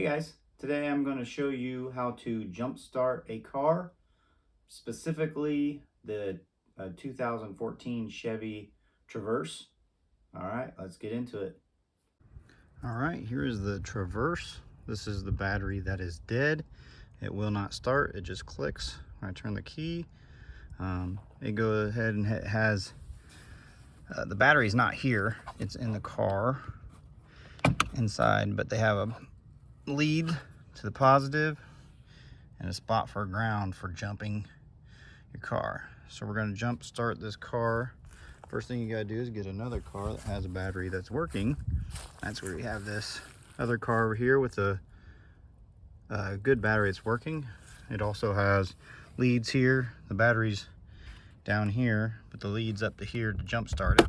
Hey guys, today I'm going to show you how to jumpstart a car, specifically the 2014 Chevy Traverse. All right, let's get into it. All right, here is the Traverse. This is the battery that is dead. It will not start, it just clicks when I turn the key. It goes ahead and it has, the battery's not here, it's in the car inside, but they have a lead to the positive and a spot for ground for jumping your car. So we're going to jump start this car. First thing you got to do is get another car that has a battery that's working. That's where we have this other car over here with a good battery that's working. It also has leads here. The battery's down here, but the lead's up to here to jump start it.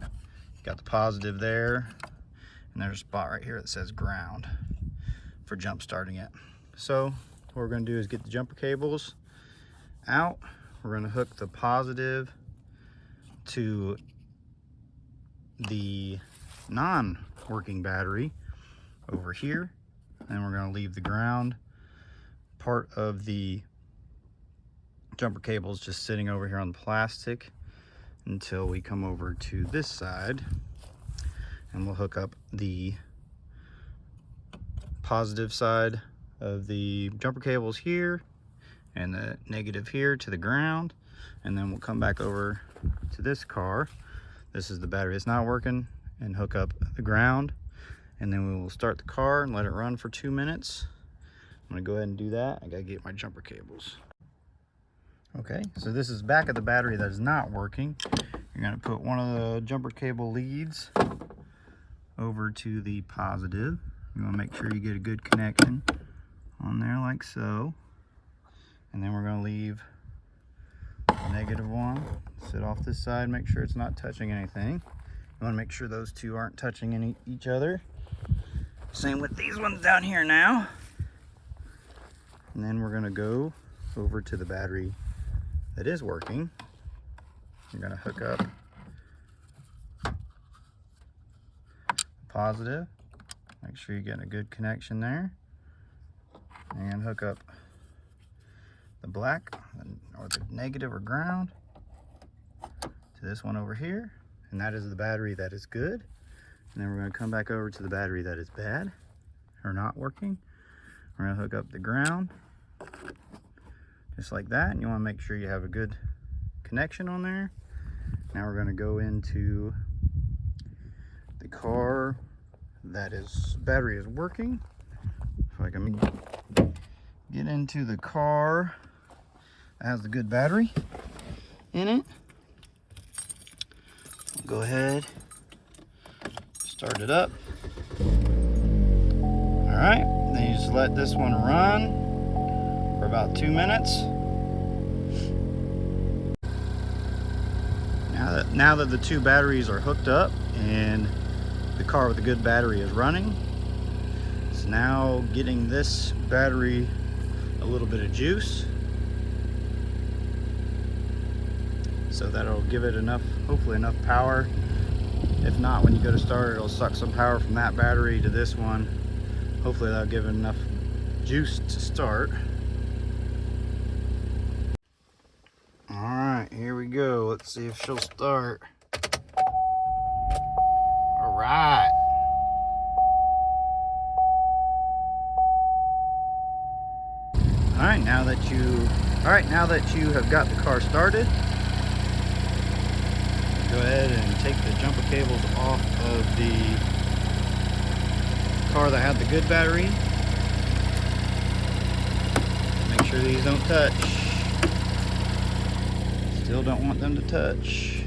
Got the positive there, and there's a spot right here that says ground for jump starting it. So what we're going to do is get the jumper cables out. We're going to hook the positive to the non-working battery over here, and we're going to leave the ground part of the jumper cables just sitting over here on the plastic until we come over to this side, and we'll hook up the positive side of the jumper cables here and the negative here to the ground, and then we'll come back over to this car. This is the battery that's not working, and hook up the ground, and then we will start the car and let it run for 2 minutes. I'm gonna go ahead and do that. I gotta get my jumper cables. Okay, so this is back of the battery that is not working. You're gonna put one of the jumper cable leads over to the positive. You want to make sure you get a good connection on there like so. And then we're going to leave the negative one sit off this side, make sure it's not touching anything. You want to make sure those two aren't touching each other. Same with these ones down here now. And then we're going to go over to the battery that is working. You're going to hook up positive. Make sure you get a good connection there, and hook up the black or the negative or ground to this one over here, and that is the battery that is good. And then we're going to come back over to the battery that is bad or not working. We're going to hook up the ground just like that, and you want to make sure you have a good connection on there. Now we're going to go into the car that is battery is working. If I can get into the car that has the good battery in it, go ahead, start it up. All right, then you just let this one run for about 2 minutes. Now that the two batteries are hooked up and the car with a good battery is running, it's now getting this battery a little bit of juice, so that'll give it enough, hopefully enough power. If not, when you go to start it, it'll suck some power from that battery to this one. Hopefully that'll give it enough juice to start. All right, here we go. Let's see if she'll start. All right. All right, now that you have got the car started, go ahead and take the jumper cables off of the car that had the good battery. Make sure these don't touch. Still don't want them to touch.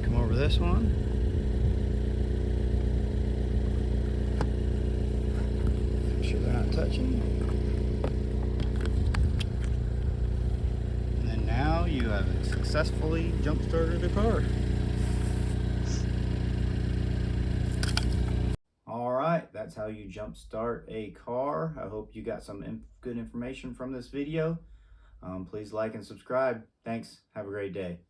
Come over this one. Make sure they're not touching. And then now you have successfully jump started the car. All right, that's how you jump start a car. I hope you got some good information from this video. Please like and subscribe. Thanks. Have a great day.